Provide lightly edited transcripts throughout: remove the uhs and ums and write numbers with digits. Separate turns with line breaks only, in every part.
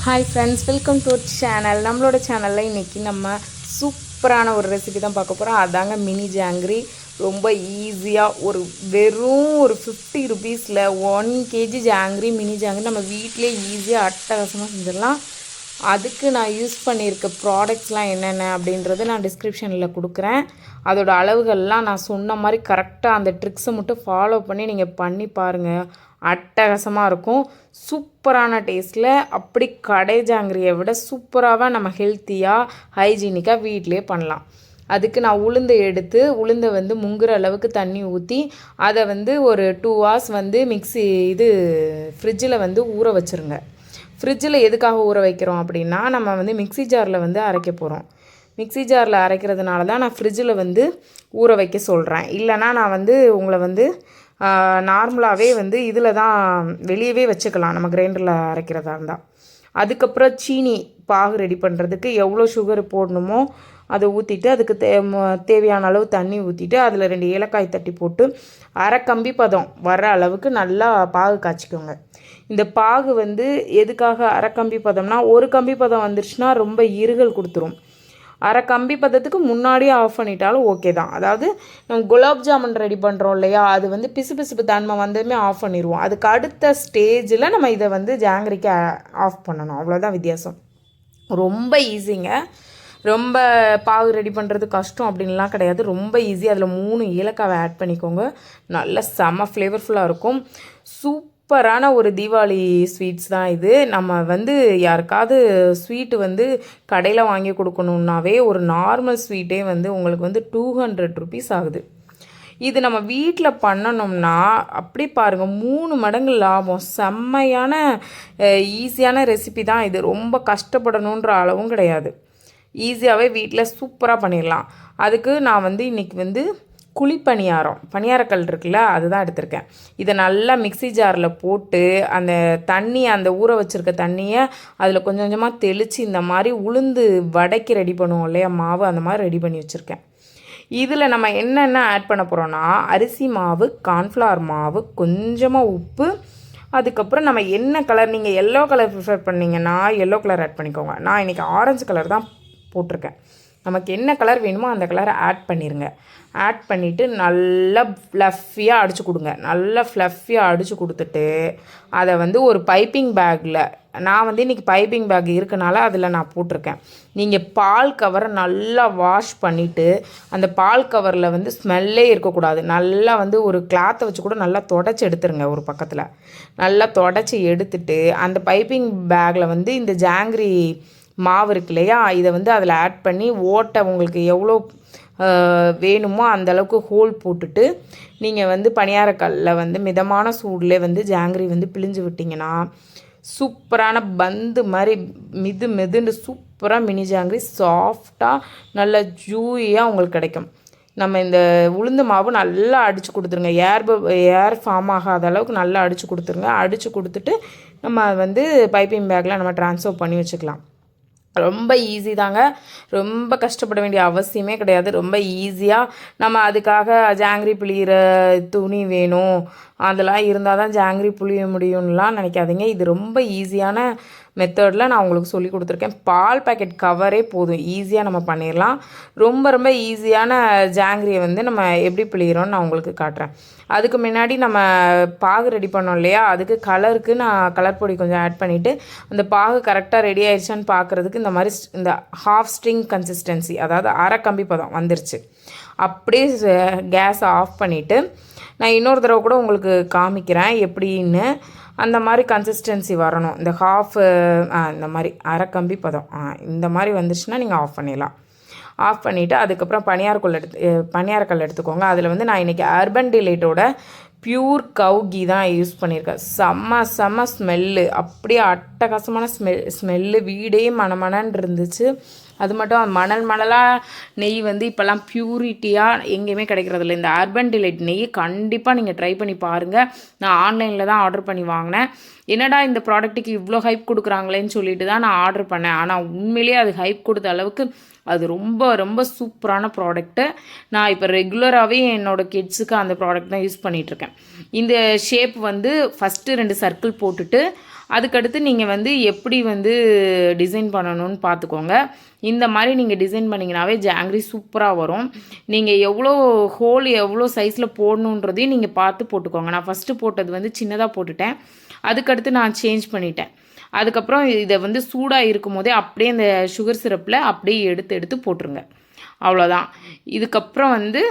Hi friends, welcome to our channel. நம்மளோட சேனலில் இன்றைக்கி நம்ம சூப்பரான ஒரு ரெசிபி தான் பார்க்க போகிறோம். அதாங்க மினி ஜாங்கிரி. ரொம்ப ஈஸியாக வெறும் ஒரு 50 ருபீஸில் 1 கேஜி ஜாங்கிரி, மினி ஜாங்கிரி நம்ம வீட்டிலே ஈஸியாக அட்டகாசமாக செஞ்சிடலாம். அதுக்கு நான் யூஸ் பண்ணியிருக்க ப்ராடக்ட்ஸ்லாம் என்னென்ன அப்படின்றது நான் டிஸ்கிரிப்ஷனில் கொடுக்குறேன். அதோடய அளவுகள்லாம் நான் சொன்ன மாதிரி கரெக்டாக அந்த ட்ரிக்ஸை மட்டும் ஃபாலோ பண்ணி நீங்கள் பண்ணி பாருங்கள். அட்டகாசமாக இருக்கும். சூப்பரான டேஸ்ட்டில், அப்படி கடை ஜாங்கிரியை விட சூப்பராக நம்ம ஹெல்த்தியாக ஹைஜீனிக்காக வீட்டிலே பண்ணலாம். அதுக்கு நான் உளுந்தை வந்து முங்குற அளவுக்கு தண்ணி ஊற்றி அதை வந்து ஒரு 2 hours வந்து ஃப்ரிட்ஜில் வந்து ஊற வச்சுருங்க. ஃப்ரிட்ஜில் எதுக்காக ஊற வைக்கிறோம் அப்படின்னா, நம்ம வந்து மிக்ஸி ஜாரில் வந்து அரைக்க போகிறோம். மிக்ஸி ஜாரில் அரைக்கிறதுனால தான் நான் ஃப்ரிட்ஜில் வந்து ஊற வைக்க சொல்கிறேன். இல்லைனா நான் வந்து உங்களை வந்து நார்மலாகவே வந்து இதில் தான் வெளியவே வச்சுக்கலாம், நம்ம கிரைண்டரில் அரைக்கிறதா இருந்தால். அதுக்கப்புறம் சீனி பாகு ரெடி பண்ணுறதுக்கு எவ்வளோ சுகர் போடணுமோ அதை ஊற்றிட்டு, அதுக்கு தேவையான அளவு தண்ணி ஊற்றிட்டு, அதில் 2 ஏலக்காய் தட்டி போட்டு அரை கம்பி பதம் வர அளவுக்கு நல்லா பாகு காய்ச்சிக்கோங்க. இந்த பாகு வந்து எதுக்காக அரை கம்பி பதம்னா, ஒரு கம்பி பதம் வந்துருச்சுன்னா ரொம்ப இருகல் கொடுத்துரும். அரை கம்பி பதத்துக்கு முன்னாடியே ஆஃப் பண்ணிட்டாலும் ஓகே தான். அதாவது நம்ம குலாப் ஜாமுன் ரெடி பண்ணுறோம் இல்லையா, அது வந்து பிசுபிசுப்பு தன்மை வந்ததுமே ஆஃப் பண்ணிடுவோம். அதுக்கு அடுத்த ஸ்டேஜில் நம்ம இதை வந்து ஜாங்கிரிக்கு ஆஃப் பண்ணணும். அவ்வளோதான் வித்தியாசம். ரொம்ப ஈஸிங்க. ரொம்ப பாகு ரெடி பண்ணுறது கஷ்டம் அப்படின்லாம் கிடையாது. ரொம்ப ஈஸி. அதில் 3 ஏலக்காவை ஆட் பண்ணிக்கோங்க. நல்ல செம ஃப்ளேவர்ஃபுல்லாக இருக்கும். சூப்பரான ஒரு தீபாவளி ஸ்வீட்ஸ் தான் இது. நம்ம வந்து யாருக்காவது ஸ்வீட்டு வந்து கடையில் வாங்கி கொடுக்கணுன்னாவே ஒரு நார்மல் ஸ்வீட்டே வந்து உங்களுக்கு வந்து 200 ருபீஸ் ஆகுது. இது நம்ம வீட்டில் பண்ணணும்னா அப்படி பாருங்கள், 3 மடங்கு லாபம். செம்மையான ஈஸியான ரெசிபி தான் இது. ரொம்ப கஷ்டப்படணுன்ற அளவும் கிடையாது. ஈஸியாகவே வீட்டில் சூப்பராக பண்ணிடலாம். அதுக்கு நான் வந்து இன்றைக்கி வந்து பணியாரக்கல் இருக்குல்ல, அதுதான் எடுத்திருக்கேன். இதை நல்லா மிக்ஸி ஜாரில் போட்டு அந்த ஊற வச்சுருக்க தண்ணியை அதில் கொஞ்சம் கொஞ்சமாக தெளித்து இந்த மாதிரி உளுந்து வடைக்கு ரெடி பண்ணுவோம் இல்லையா, மாவு, அந்த மாதிரி ரெடி பண்ணி வச்சுருக்கேன். இதில் நம்ம என்னென்ன ஆட் பண்ண போகிறோன்னா, அரிசி மாவு, கார்ன்ஃப்ளவர் மாவு, கொஞ்சமாக உப்பு, அதுக்கப்புறம் நம்ம என்ன கலர், நீங்கள் எல்லோ கலர் ப்ரிஃபர் பண்ணிங்கன்னா எல்லோ கலர் ஆட் பண்ணிக்கோங்க. நான் இன்றைக்கி ஆரஞ்சு கலர் தான் போட்டிருக்கேன். நமக்கு என்ன கலர் வேணுமோ அந்த கலரை ஆட் பண்ணிடுங்க. ஆட் பண்ணிவிட்டு நல்லா ஃப்ளஃபியாக அடித்து கொடுங்க. நல்லா ஃப்ளஃபியாக அடித்து கொடுத்துட்டு அதை வந்து ஒரு பைப்பிங் பேக்கில், நான் வந்து இன்றைக்கி பைப்பிங் பேக் இருக்கனால அதில் நான் போட்டிருக்கேன். நீங்கள் பால் கவரை நல்லா வாஷ் பண்ணிவிட்டு, அந்த பால் கவரில் வந்து ஸ்மெல்லே இருக்கக்கூடாது. நல்லா வந்து ஒரு கிளாத்தை வச்சு கூட நல்லா தொடச்சி எடுத்துருங்க. ஒரு பக்கத்தில் நல்லா தொடச்சி எடுத்துட்டு, அந்த பைப்பிங் பேக்கில் வந்து இந்த ஜாங்கிரி மாவு இருக்கு இல்லையா, இதை வந்து அதில் ஆட் பண்ணி ஓட்டை உங்களுக்கு எவ்வளோ வேணுமோ அந்தளவுக்கு ஹோல் போட்டுட்டு, நீங்கள் வந்து பணியாரக்கல்லில் வந்து மிதமான சூடில் வந்து ஜாங்கிரி வந்து பிழிஞ்சு விட்டிங்கன்னா சூப்பரான பந்து மாதிரி மெதுன்னு சூப்பராக மினி ஜாங்கிரி சாஃப்டாக நல்ல ஜூயியாக உங்களுக்கு கிடைக்கும். நம்ம இந்த உளுந்து மாவு நல்லா அடித்து கொடுத்துருங்க. ஏர் ஃபார்ம் ஆகாத அளவுக்கு நல்லா அடித்து கொடுத்துருங்க. அடித்து கொடுத்துட்டு நம்ம வந்து பைப்பிங் பேக்கில் நம்ம ட்ரான்ஸ்ஃபர் பண்ணி வச்சுக்கலாம். ரொம்ப ஈஸி தாங்க. ரொம்ப கஷ்டப்பட வேண்டிய அவசியமே கிடையாது. ரொம்ப ஈஸியாக நம்ம அதுக்காக ஜாங்கிரி புளியிற துணி வேணும், அதெல்லாம் இருந்தால் தான் ஜாங்கிரி புளிய முடியும்லாம் நினைக்காதீங்க. இது ரொம்ப ஈஸியான மெத்தடில் நான் உங்களுக்கு சொல்லி கொடுத்துருக்கேன். பால் பேக்கெட் கவரே போதும், ஈஸியாக நம்ம பண்ணிடலாம். ரொம்ப ஈஸியான ஜாங்கிரியை வந்து நம்ம எப்படி பிழிகிறோன்னு நான் உங்களுக்கு காட்டுறேன். அதுக்கு முன்னாடி நம்ம பாகு ரெடி பண்ணோம் இல்லையா, அதுக்கு கலருக்கு நான் கலர் பொடி கொஞ்சம் ஆட் பண்ணிவிட்டு, அந்த பாகு கரெக்டாக ரெடி ஆயிடுச்சான்னு பார்க்குறதுக்கு இந்த மாதிரி இந்த ஹாஃப் ஸ்ட்ரிங் கன்சிஸ்டன்சி, அதாவது அரை கம்பி பதம் வந்துருச்சு. அப்படியே கேஸை ஆஃப் பண்ணிவிட்டு நான் இன்னொரு தடவை கூட உங்களுக்கு காமிக்கிறேன் எப்படின்னு. அந்த மாதிரி கன்சிஸ்டன்சி வரணும். இந்த இந்த மாதிரி அரை கம்பி பதம் இந்த மாதிரி வந்துச்சுன்னா நீங்கள் ஆஃப் பண்ணிடலாம். ஆஃப் பண்ணிவிட்டு அதுக்கப்புறம் பணியாரக்கல் எடுத்துக்கோங்க. அதில் வந்து நான் இன்றைக்கி அர்பன் டிலைட்டோட பியூர் கவ் கீ தான் யூஸ் பண்ணியிருக்கேன். செம்ம ஸ்மெல்லு, அப்படியே அட்டகாசமான ஸ்மெல்லு, வீடே மணமணன்னு இருந்துச்சு. அது மட்டும் மணலாக நெய் வந்து இப்போல்லாம் பியூரிட்டியாக எங்கேயுமே கிடைக்கிறதில்ல. இந்த அர்பன் டிலைட் நெய் கண்டிப்பாக நீங்கள் ட்ரை பண்ணி பாருங்கள். நான் ஆன்லைனில் தான் ஆர்டர் பண்ணி வாங்கினேன். என்னடா இந்த ப்ராடக்ட்டுக்கு இவ்வளோ ஹைப் கொடுக்குறாங்களேன்னு சொல்லிட்டு தான் நான் ஆர்டர் பண்ணேன். ஆனால் உண்மையிலேயே அது ஹைப் கொடுத்த அளவுக்கு அது ரொம்ப சூப்பரான ப்ராடக்ட்டு. நான் இப்போ ரெகுலராகவே என்னோடய கிட்ஸுக்கு அந்த ப்ராடக்ட் தான் யூஸ் பண்ணிகிட்ருக்கேன். இந்த ஷேப் வந்து ஃபஸ்ட்டு 2 சர்க்கிள் போட்டுட்டு அதுக்கடுத்து நீங்கள் வந்து எப்படி வந்து டிசைன் பண்ணணும்னு பார்த்துக்கோங்க. இந்த மாதிரி நீங்கள் டிசைன் பண்ணிங்கனாவே ஜாங்கிரி சூப்பராக வரும். நீங்கள் எவ்வளோ ஹோல் எவ்வளோ சைஸில் போடணுன்றதையும் நீங்கள் பார்த்து போட்டுக்கோங்க. நான் ஃபஸ்ட்டு போட்டது வந்து சின்னதாக போட்டுட்டேன். அதுக்கடுத்து நான் சேஞ்ச் பண்ணிட்டேன். அதுக்கப்புறம் இதை வந்து சூடாக இருக்கும் போதே அப்படியே அந்த சுகர் சிரப்பில் அப்படியே எடுத்து போட்டுருங்க. அவ்வளோதான். இதுக்கப்புறம் வந்து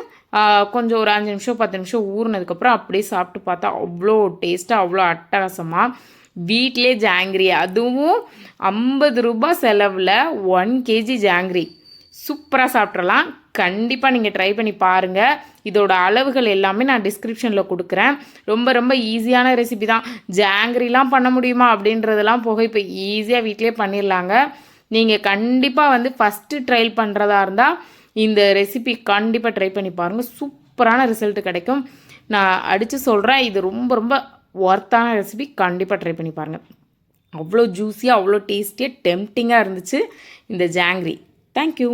கொஞ்சம் ஒரு 5 நிமிஷம் 10 நிமிஷம் ஊறினதுக்கப்புறம் அப்படியே சாப்பிட்டு பார்த்தா அவ்வளோ டேஸ்ட்டாக அவ்வளோ அட்டகாசமாக வீட்டிலே ஜாங்கிரி, அதுவும் 50 ரூபாய் செலவில் 1 kg ஜாங்கிரி சூப்பராக சாப்பிட்றலாம். கண்டிப்பாக நீங்கள் ட்ரை பண்ணி பாருங்கள். இதோட அளவுகள் எல்லாமே நான் டிஸ்கிரிப்ஷனில் கொடுக்குறேன். ரொம்ப ரொம்ப ஈஸியான ரெசிபி தான். ஜாங்கிரிலாம் பண்ண முடியுமா அப்படின்றதெல்லாம் போக இப்போ ஈஸியாக வீட்டிலே பண்ணிடலாங்க. நீங்கள் கண்டிப்பாக வந்து ஃபஸ்ட்டு ட்ரையல் பண்ணுறதா இருந்தால் இந்த ரெசிபி கண்டிப்பாக ட்ரை பண்ணி பாருங்கள். சூப்பரான ரிசல்ட் கிடைக்கும். நான் அடித்து சொல்கிறேன், இது ரொம்ப ரொம்ப ஒர்த்தான ரெசிபி. கண்டிப்பாக ட்ரை பண்ணி பாருங்கள். அவ்வளோ ஜூஸியாக அவ்வளோ டேஸ்டியாக டெம்டிங்காக இருந்துச்சு இந்த ஜாங்கிரி. தேங்க்யூ.